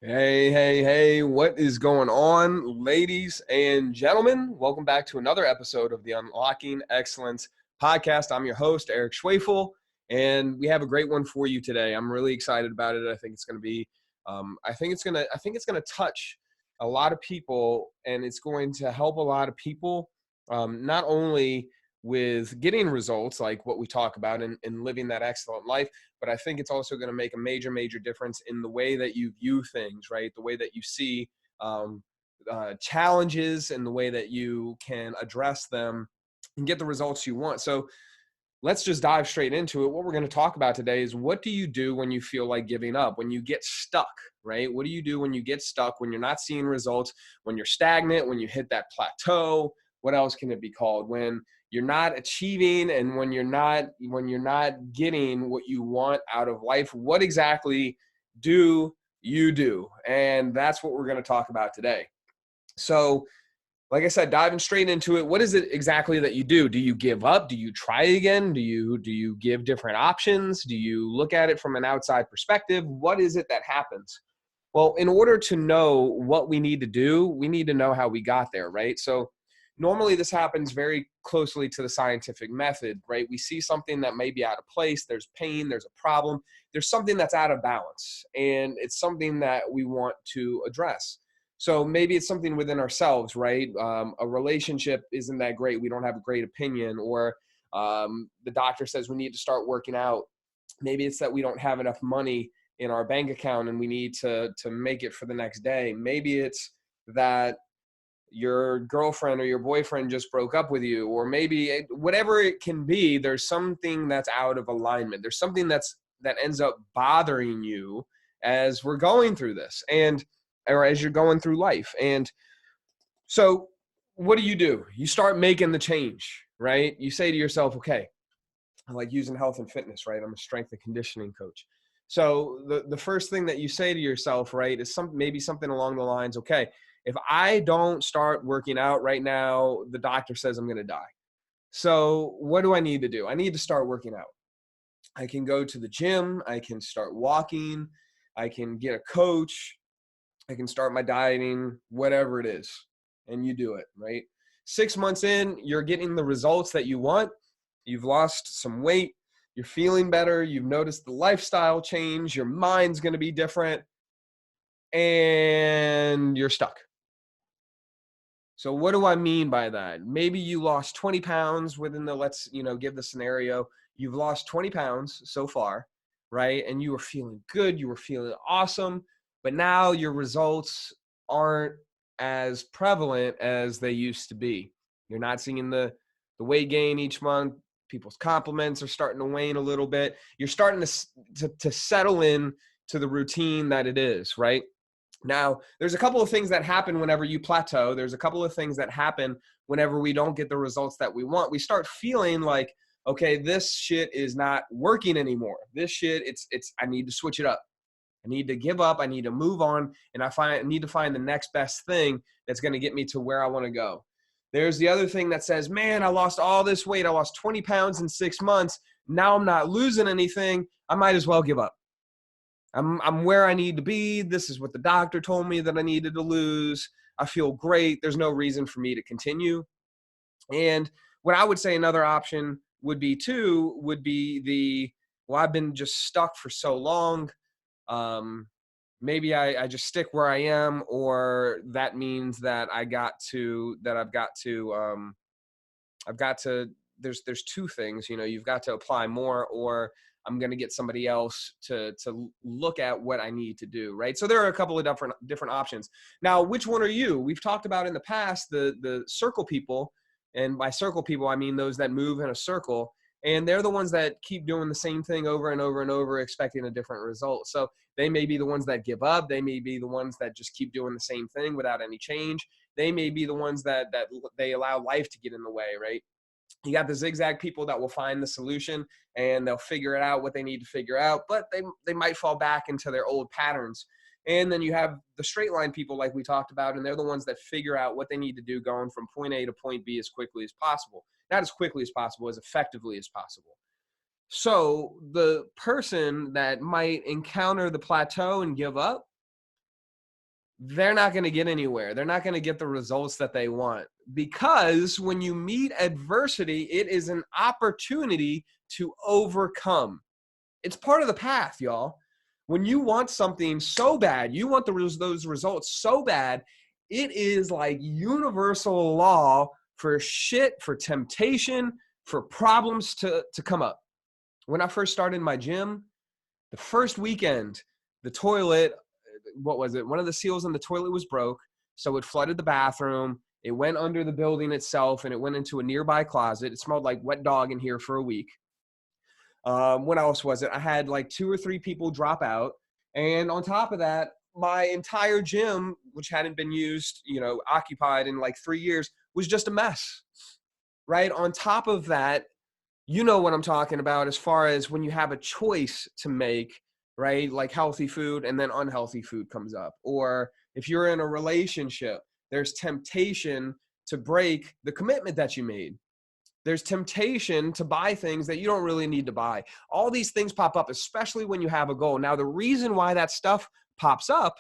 Hey, hey, hey, what is going on, ladies and gentlemen? Welcome back to another episode of the Unlocking Excellence podcast. I'm your host, Eric Schwefel, and we have a great one for you today. I'm really excited about it. I think it's going to be, I think it's going to touch a lot of people, and it's going to help a lot of people, not only with getting results like what we talk about and living that excellent life, but I think it's also going to make a major, major difference in the way that you view things, right? The way that you see um, challenges and the way that you can address them and get the results you want. So let's just dive straight into it. What we're going to talk about today is, what do you do when you feel like giving up, when you get stuck, right? What do you do when you get stuck, when you're not seeing results, when you're stagnant, when you hit that plateau? What else can it be called? When you're not achieving and when you're not getting what you want out of life, what exactly do you do? And that's what we're going to talk about today. So like I said, diving straight into it, what is it exactly that you do? Do you give up? Do you try again? Do you give different options? Do you look at it from an outside perspective? What is it that happens? Well, in order to know what we need to do, we need to know how we got there, right? So normally this happens very closely to the scientific method, right? We see something that may be out of place. There's pain, there's a problem, there's something that's out of balance, and it's something that we want to address. So maybe it's something within ourselves, right? A relationship isn't that great. We don't have a great opinion, or the doctor says we need to start working out. Maybe it's that we don't have enough money in our bank account and we need to make it for the next day. Maybe it's that your girlfriend or your boyfriend just broke up with you, or maybe whatever it can be, there's something that's out of alignment. There's something that ends up bothering you as we're going through this, and or as you're going through life. And so what do? You start making the change, right? You say to yourself, okay, I like using health and fitness, right? I'm a strength and conditioning coach. So the first thing that you say to yourself, right, is maybe something along the lines, okay, if I don't start working out right now, the doctor says I'm going to die. So what do I need to do? I need to start working out. I can go to the gym. I can start walking. I can get a coach. I can start my dieting, whatever it is. And you do it, right? 6 months in, you're getting the results that you want. You've lost some weight. You're feeling better. You've noticed the lifestyle change. Your mind's going to be different. And you're stuck. So what do I mean by that? Maybe you lost 20 pounds within the, let's, give the scenario. You've lost 20 pounds so far, right? And you were feeling good. You were feeling awesome. But now your results aren't as prevalent as they used to be. You're not seeing the weight gain each month. People's compliments are starting to wane a little bit. You're starting to settle in to the routine that it is, right? Now, there's a couple of things that happen whenever you plateau. There's a couple of things that happen whenever we don't get the results that we want. We start feeling like, okay, this shit is not working anymore. This shit, I need to switch it up. I need to give up. I need to move on. And I need to find the next best thing that's going to get me to where I want to go. There's the other thing that says, man, I lost all this weight. I lost 20 pounds in 6 months. Now I'm not losing anything. I might as well give up. I'm where I need to be. This is what the doctor told me that I needed to lose. I feel great. There's no reason for me to continue. And what I would say another option would be well, I've been just stuck for so long. Maybe I just stick where I am, or that means that I've got to, there's two things, you've got to apply more, or I'm going to get somebody else to look at what I need to do, right? So there are a couple of different options. Now, which one are you? We've talked about in the past the circle people, and by circle people, I mean those that move in a circle, and they're the ones that keep doing the same thing over and over and over, expecting a different result. So they may be the ones that give up. They may be the ones that just keep doing the same thing without any change. They may be the ones that they allow life to get in the way, right? You got the zigzag people that will find the solution and they'll figure it out what they need to figure out, but they might fall back into their old patterns. And then you have the straight line people like we talked about, and they're the ones that figure out what they need to do going from point A to point B as quickly as possible. Not as quickly as possible, as effectively as possible. So the person that might encounter the plateau and give up, they're not going to get anywhere. They're not going to get the results that they want, because when you meet adversity, it is an opportunity to overcome. It's part of the path, y'all. When you want something so bad, you want those results so bad, it is like universal law for shit, for temptation, for problems to come up. When I first started my gym, the first weekend, the toilet, what was it? One of the seals in the toilet was broke. So it flooded the bathroom. It went under the building itself and it went into a nearby closet. It smelled like wet dog in here for a week. What else was it? I had like 2 or 3 people drop out. And on top of that, my entire gym, which hadn't been used, occupied in like 3 years, was just a mess, right? On top of that, you know what I'm talking about as far as when you have a choice to make, right? Like healthy food and then unhealthy food comes up. Or if you're in a relationship, there's temptation to break the commitment that you made. There's temptation to buy things that you don't really need to buy. All these things pop up, especially when you have a goal. Now, the reason why that stuff pops up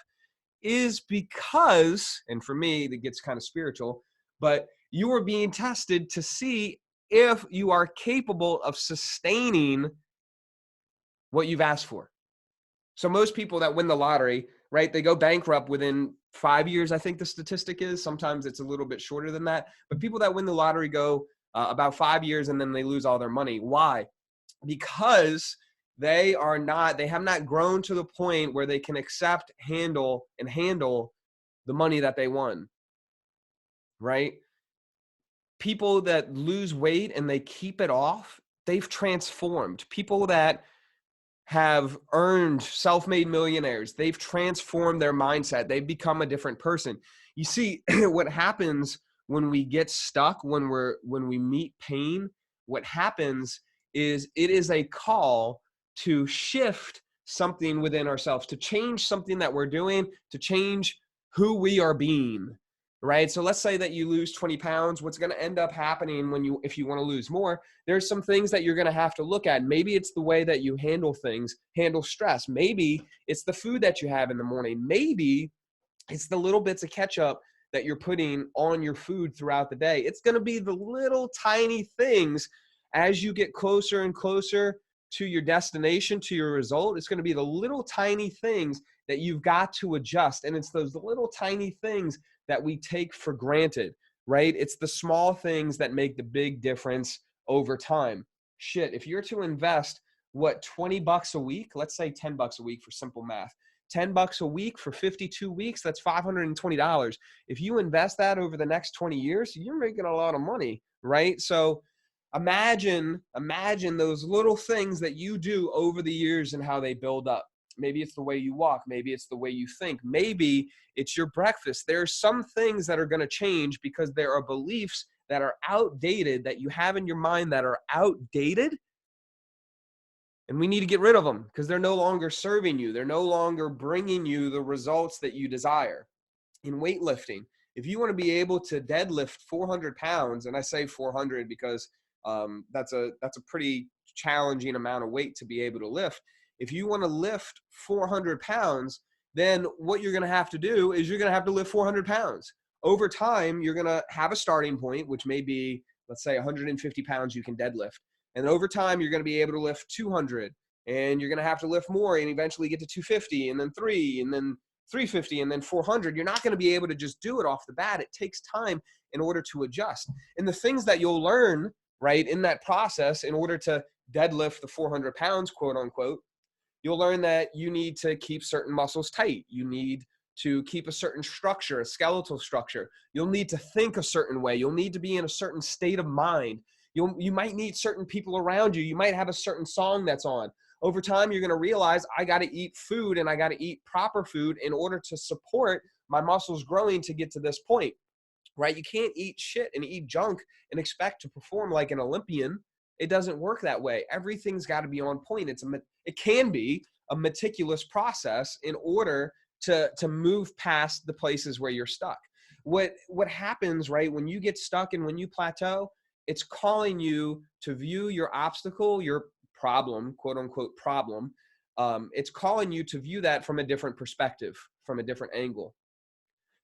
is because, and for me, that gets kind of spiritual, but you are being tested to see if you are capable of sustaining what you've asked for. So most people that win the lottery, right, they go bankrupt within 5 years, I think the statistic is. Sometimes it's a little bit shorter than that. But people that win the lottery go about 5 years and then they lose all their money. Why? Because they have not grown to the point where they can handle the money that they won, right? People that lose weight and they keep it off, they've transformed. People that have earned self-made millionaires, they've transformed their mindset. They've become a different person. You see, what happens when we get stuck, when we meet pain, what happens is it is a call to shift something within ourselves, to change something that we're doing, to change who we are being, right? So let's say that you lose 20 pounds. What's going to end up happening if you want to lose more, there's some things that you're going to have to look at. Maybe it's the way that you handle things, handle stress. Maybe it's the food that you have in the morning. Maybe it's the little bits of ketchup that you're putting on your food throughout the day. It's going to be the little tiny things as you get closer and closer to your destination, to your result. It's going to be the little tiny things that you've got to adjust. And it's those little tiny things that we take for granted, right? It's the small things that make the big difference over time. Shit, if you're to invest, 20 bucks a week, let's say 10 bucks a week for simple math, 10 bucks a week for 52 weeks, that's $520. If you invest that over the next 20 years, you're making a lot of money, right? So imagine those little things that you do over the years and how they build up. Maybe it's the way you walk. Maybe it's the way you think. Maybe it's your breakfast. There are some things that are going to change because there are beliefs that are outdated, that you have in your mind that are outdated. And we need to get rid of them because they're no longer serving you. They're no longer bringing you the results that you desire. In weightlifting, if you want to be able to deadlift 400 pounds, and I say 400 because that's a pretty challenging amount of weight to be able to lift. If you want to lift 400 pounds, then what you're going to have to do is you're going to have to lift 400 pounds. Over time, you're going to have a starting point, which may be, let's say, 150 pounds you can deadlift. And over time, you're going to be able to lift 200, and you're going to have to lift more and eventually get to 250, and then 3, and then 350, and then 400. You're not going to be able to just do it off the bat. It takes time in order to adjust. And the things that you'll learn, right, in that process, in order to deadlift the 400 pounds, quote unquote, you'll learn that you need to keep certain muscles tight. You need to keep a certain structure, a skeletal structure. You'll need to think a certain way. You'll need to be in a certain state of mind. You might need certain people around you. You might have a certain song that's on. Over time, you're going to realize I got to eat food, and I got to eat proper food in order to support my muscles growing to get to this point, right? You can't eat shit and eat junk and expect to perform like an Olympian. It doesn't work that way. Everything's got to be on point. It can be a meticulous process in order to move past the places where you're stuck. What happens, right, when you get stuck and when you plateau, it's calling you to view your obstacle, your problem, quote unquote problem. It's calling you to view that from a different perspective, from a different angle.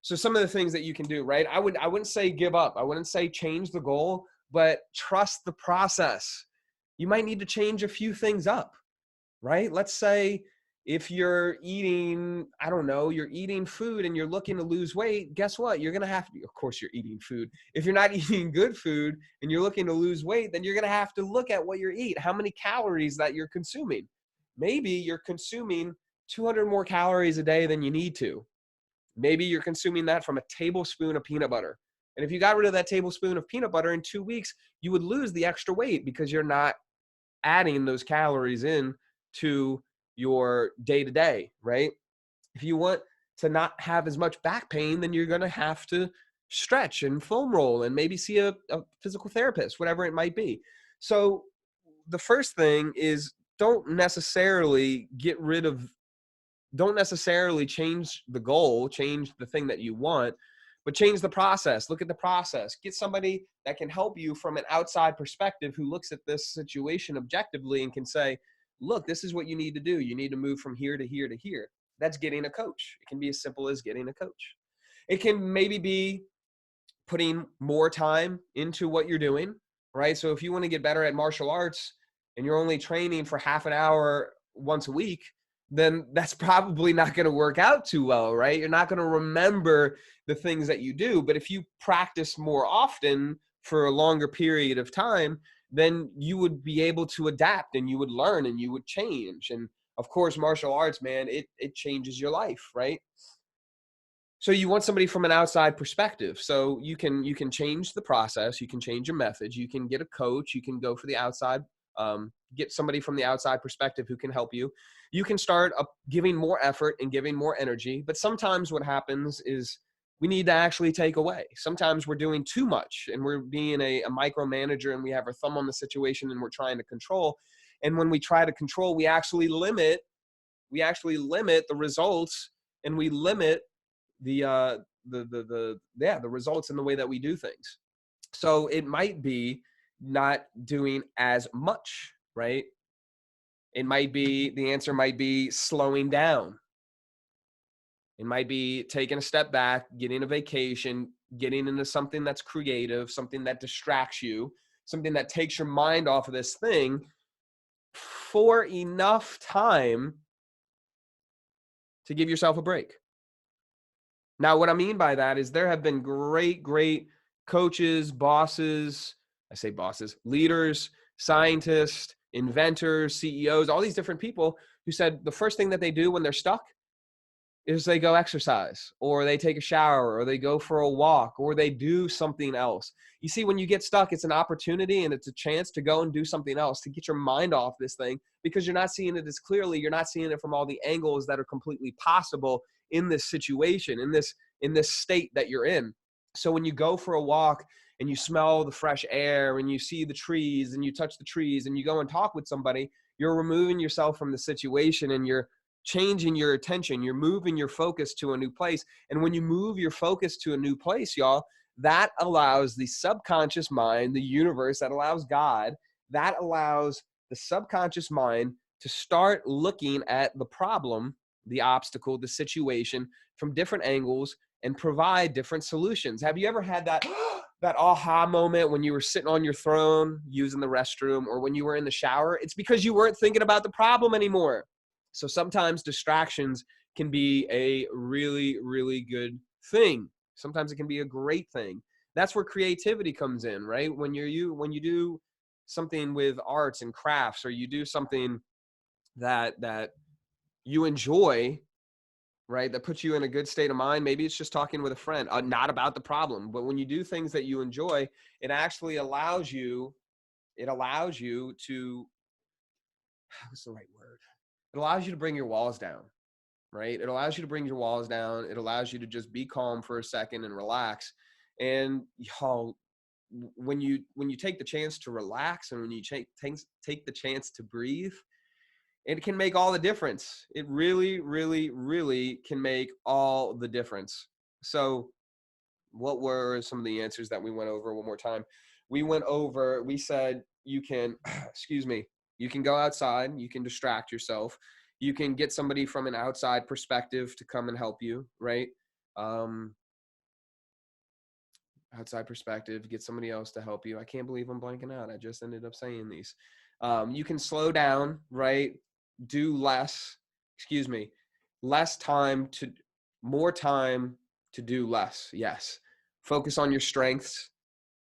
So some of the things that you can do, right? I wouldn't say give up. I wouldn't say change the goal, but trust the process. You might need to change a few things up, right? Let's say if you're eating, I don't know, you're eating food and you're looking to lose weight, guess what? You're going to have to, of course, you're eating food. If you're not eating good food and you're looking to lose weight, then you're going to have to look at what you eat, how many calories that you're consuming. Maybe you're consuming 200 more calories a day than you need to. Maybe you're consuming that from a tablespoon of peanut butter. And if you got rid of that tablespoon of peanut butter in 2 weeks, you would lose the extra weight because you're not adding those calories in to your day to day, right? If you want to not have as much back pain, then you're going to have to stretch and foam roll and maybe see a physical therapist, whatever it might be. So the first thing is don't necessarily change the goal, change the thing that you want, but change the process. Look at the process. Get somebody that can help you from an outside perspective who looks at this situation objectively and can say, look, this is what you need to do. You need to move from here to here to here. That's getting a coach. It can be as simple as getting a coach. It can maybe be putting more time into what you're doing, right? So if you want to get better at martial arts and you're only training for half an hour once a week, then that's probably not going to work out too well, right? You're not going to remember the things that you do. But if you practice more often for a longer period of time, then you would be able to adapt and you would learn and you would change. And of course, martial arts, man, it changes your life, right? So you want somebody from an outside perspective. So you can change the process, you can change your methods, you can get a coach, you can go for the outside, get somebody from the outside perspective who can help you. You can start giving more effort and giving more energy. But sometimes what happens is we need to actually take away. Sometimes we're doing too much and we're being a micromanager and we have our thumb on the situation and we're trying to control. And when we try to control, we actually limit the results, and we limit the results in the way that we do things. So it might be not doing as much, right? The answer might be slowing down. It might be taking a step back, getting a vacation, getting into something that's creative, something that distracts you, something that takes your mind off of this thing for enough time to give yourself a break. Now, what I mean by that is there have been great coaches, bosses, I say bosses, leaders, scientists, inventors, CEOs, all these different people who said the first thing that they do when they're stuck is they go exercise, or they take a shower, or they go for a walk, or they do something else. You see, when you get stuck, it's an opportunity and it's a chance to go and do something else, to get your mind off this thing, because you're not seeing it as clearly. You're not seeing it from all the angles that are completely possible in this situation, in this state that you're in. So when you go for a walk and you smell the fresh air and you see the trees and you touch the trees and you go and talk with somebody, you're removing yourself from the situation and you're changing your attention. You're moving your focus to a new place. And when you move your focus to a new place, y'all, that allows the subconscious mind, the universe, that allows God, that allows the subconscious mind to start looking at the problem, the obstacle, the situation from different angles and provide different solutions. Have you ever had that that aha moment when you were sitting on your throne using the restroom, or when you were in the shower? It's because you weren't thinking about the problem anymore. So sometimes distractions can be a really good thing. Sometimes it can be a great thing. That's where creativity comes in, right? When you do something with arts and crafts, or you do something that you enjoy, right? That puts you in a good state of mind. Maybe it's just talking with a friend, not about the problem. But when you do things that you enjoy, it actually allows you to, what's the right word? It allows you to bring your walls down, right? It allows you to bring your walls down. It allows you to just be calm for a second and relax. And y'all, when you take the chance to relax, and when you take the chance to breathe, it can make all the difference. It really can make all the difference. So what were some of the answers that we went over one more time? We said you can, excuse me, you can go outside, you can distract yourself, you can get somebody from an outside perspective to come and help you, right? outside perspective, get somebody else to help you. I can't believe I'm blanking out. I just ended up saying these. You can slow down, right? Do less, excuse me, less time to more time to do less. Yes. Focus on your strengths.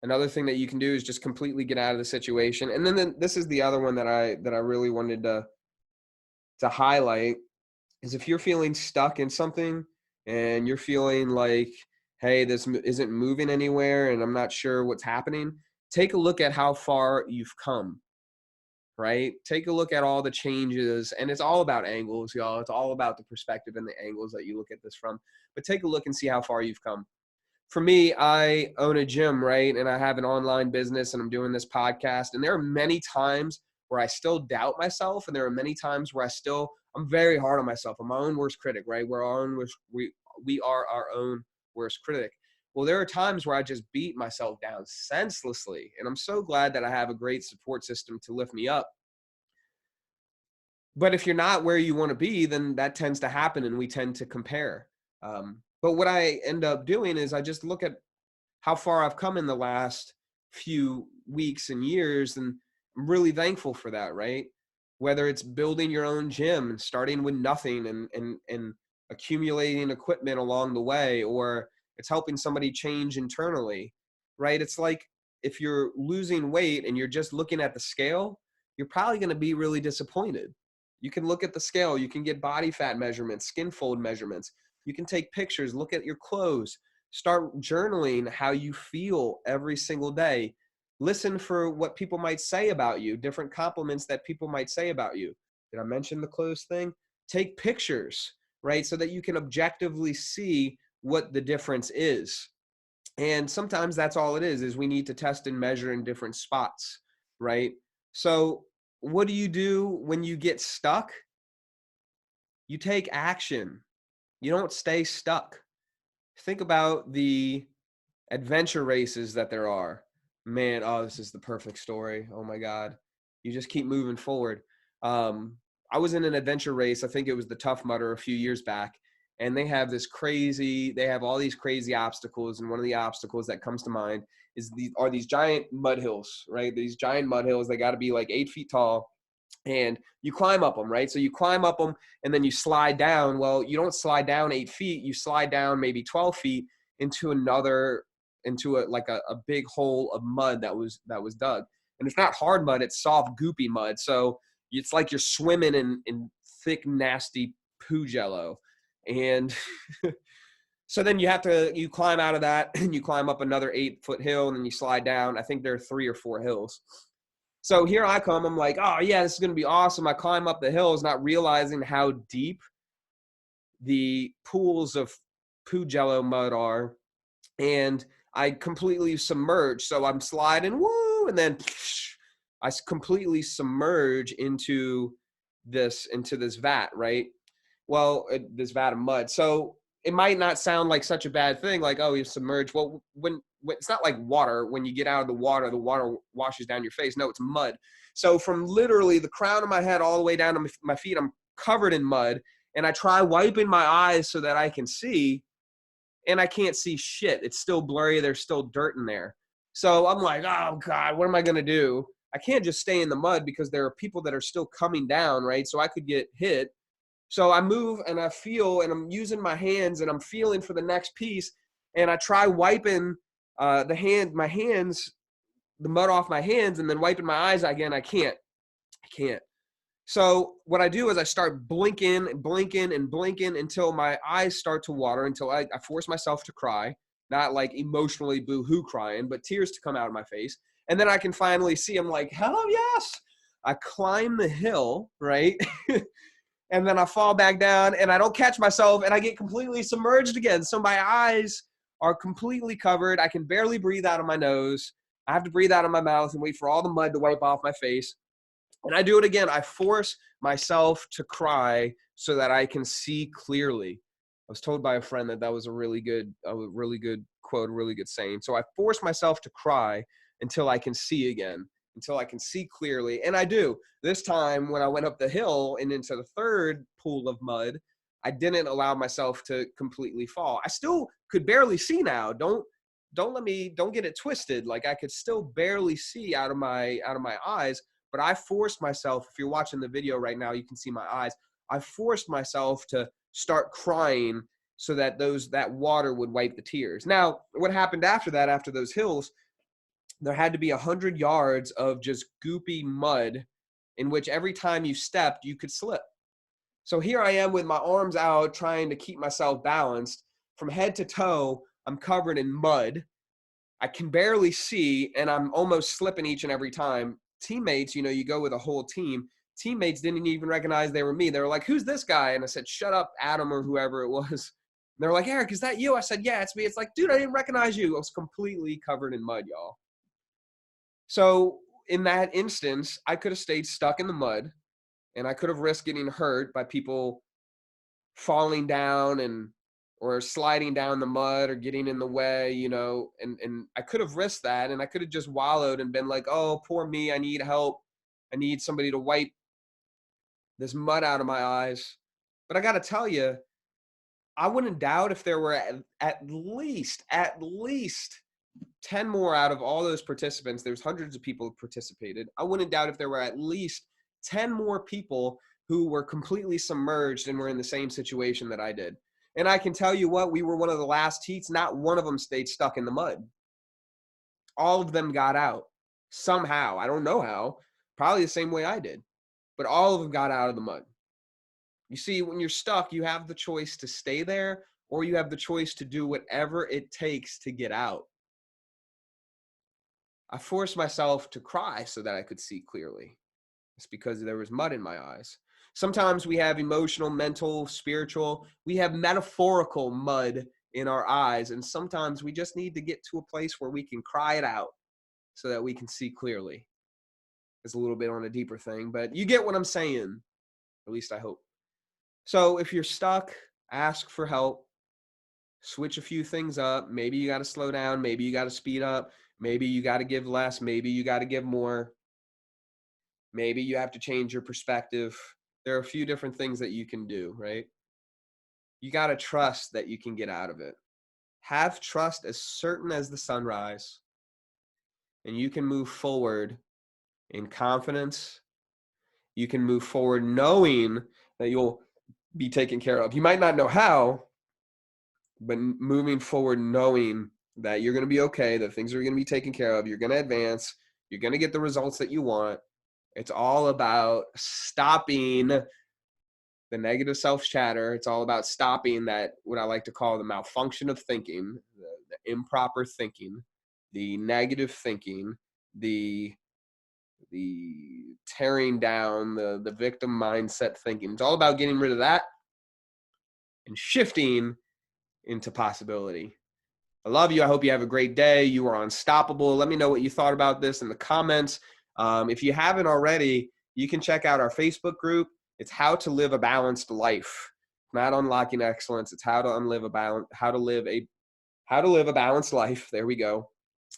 Another thing that you can do is just completely get out of the situation. And then this is the other one that I really wanted to highlight is if you're feeling stuck in something and you're feeling like, hey, this isn't moving anywhere and I'm not sure what's happening, take a look at how far you've come, right? Take a look at all the changes, and it's all about angles, y'all. It's all about the perspective and the angles that you look at this from. But take a look and see how far you've come. For me, I own a gym, right? And I have an online business and I'm doing this podcast. And there are many times where I still doubt myself. And there are many times where I'm very hard on myself. I'm my own worst critic, right? We are our own worst critic. Well, there are times where I just beat myself down senselessly. And I'm so glad that I have a great support system to lift me up. But if you're not where you want to be, then that tends to happen and we tend to compare. But what I end up doing is I just look at how far I've come in the last few weeks and years, and I'm really thankful for that, right? Whether it's building your own gym and starting with nothing and accumulating equipment along the way, or it's helping somebody change internally, right? It's like if you're losing weight and you're just looking at the scale, you're probably going to be really disappointed. You can look at the scale, you can get body fat measurements, skin fold measurements. You can take pictures, look at your clothes, start journaling how you feel every single day. Listen for what people might say about you, different compliments that people might say about you. Did I mention the clothes thing? Take pictures, right? So that you can objectively see what the difference is. And sometimes that's all it is we need to test and measure in different spots, right? So what do you do when you get stuck? You take action. You don't stay stuck. Think about the adventure races that there are. Man, oh, this is the perfect story. Oh my God. You just keep moving forward. I was in an adventure race. I think it was the Tough Mudder a few years back. And they have all these crazy obstacles. And one of the obstacles that comes to mind are these giant mud hills, right? These giant mud hills, they got to be like 8 feet tall. And you climb up them, right? So you climb up them and then you slide down. Well, you don't slide down 8 feet. You slide down maybe 12 feet into a big hole of mud that was dug. And it's not hard mud, it's soft, goopy mud. So it's like you're swimming in thick, nasty poo jello. And so then you climb out of that and you climb up another 8-foot hill and then you slide down. I think there are 3 or 4 hills. So here I come. I'm like, oh, yeah, this is going to be awesome. I climb up the hills, not realizing how deep the pools of poo jello mud are. And I completely submerge. So I'm sliding, woo, and then I completely submerge into this vat, right? Well, this vat of mud. So it might not sound like such a bad thing, like, oh, you submerged. Well, when it's not like water. When you get out of the water washes down your face. No, it's mud. So from literally the crown of my head all the way down to my feet, I'm covered in mud. And I try wiping my eyes so that I can see, and I can't see shit. It's still blurry. There's still dirt in there. So I'm like, oh God, what am I going to do? I can't just stay in the mud because there are people that are still coming down, right? So I could get hit. So I move and I feel, and I'm using my hands and I'm feeling for the next piece. And I try wiping the mud off my hands, and then wiping my eyes again. I can't. So what I do is I start blinking until my eyes start to water, until I force myself to cry, not like emotionally boo-hoo crying, but tears to come out of my face. And then I can finally see, I'm like, hell yes. I climb the hill, right? And then I fall back down and I don't catch myself and I get completely submerged again. So my eyes are completely covered. I can barely breathe out of my nose. I have to breathe out of my mouth and wait for all the mud to wipe off my face. And I do it again. I force myself to cry so that I can see clearly. I was told by a friend that was a really good quote, a really good saying. So I force myself to cry until I can see again, until I can see clearly. And I do. This time when I went up the hill and into the third pool of mud, I didn't allow myself to completely fall. I still could barely see now. Don't don't get it twisted. Like, I could still barely see out of my eyes, but I forced myself. If you're watching the video right now, you can see my eyes. I forced myself to start crying so that that water would wipe the tears. Now, what happened after that, after those hills, there had to be 100 yards of just goopy mud in which every time you stepped, you could slip. So here I am with my arms out trying to keep myself balanced. From head to toe, I'm covered in mud. I can barely see, and I'm almost slipping each and every time. Teammates, you go with a whole team. Teammates didn't even recognize they were me. They were like, "Who's this guy?" And I said, "Shut up, Adam," or whoever it was. And they were like, "Eric, is that you?" I said, "Yeah, it's me." It's like, dude, I didn't recognize you. I was completely covered in mud, y'all. So in that instance, I could have stayed stuck in the mud, and I could have risked getting hurt by people falling down or sliding down the mud or getting in the way, and I could have risked that, and I could have just wallowed and been like, "Oh, poor me, I need help. I need somebody to wipe this mud out of my eyes." But I got to tell you, I wouldn't doubt if there were at least 10 more out of all those participants. There's hundreds of people who participated. I wouldn't doubt if there were at least 10 more people who were completely submerged and were in the same situation that I did. And I can tell you what, we were one of the last heats. Not one of them stayed stuck in the mud. All of them got out somehow. I don't know how, probably the same way I did, but all of them got out of the mud. You see, when you're stuck, you have the choice to stay there, or you have the choice to do whatever it takes to get out. I forced myself to cry so that I could see clearly. It's because there was mud in my eyes. Sometimes we have emotional, mental, spiritual, we have metaphorical mud in our eyes. And sometimes we just need to get to a place where we can cry it out so that we can see clearly. It's a little bit on a deeper thing, but you get what I'm saying. At least I hope. So if you're stuck, ask for help. Switch a few things up. Maybe you got to slow down. Maybe you got to speed up. Maybe you got to give less. Maybe you got to give more. Maybe you have to change your perspective. There are a few different things that you can do, right? You got to trust that you can get out of it. Have trust as certain as the sunrise, and you can move forward in confidence. You can move forward knowing that you'll be taken care of. You might not know how, but moving forward knowing that you're going to be okay, that things are going to be taken care of, you're going to advance, you're going to get the results that you want. It's all about stopping the negative self-chatter. It's all about stopping that, what I like to call the malfunction of thinking, the improper thinking, the negative thinking, the tearing down, the victim mindset thinking. It's all about getting rid of that and shifting into possibility. I love you. I hope you have a great day. You are unstoppable. Let me know what you thought about this in the comments. If you haven't already, you can check out our Facebook group. It's How to Live a Balanced Life. Not Unlocking Excellence. It's how to live a balanced life. There we go.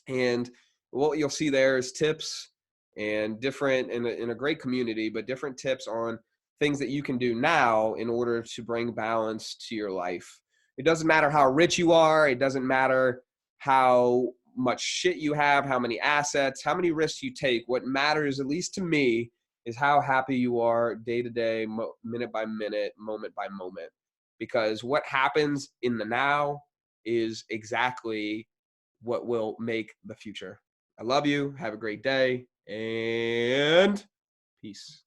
And what you'll see there is tips and different, in a great community, but different tips on things that you can do now in order to bring balance to your life. It doesn't matter how rich you are. It doesn't matter how much shit you have, how many assets, how many risks you take. What matters, at least to me, is how happy you are day to day, minute by minute, moment by moment. Because what happens in the now is exactly what will make the future. I love you. Have a great day, and peace.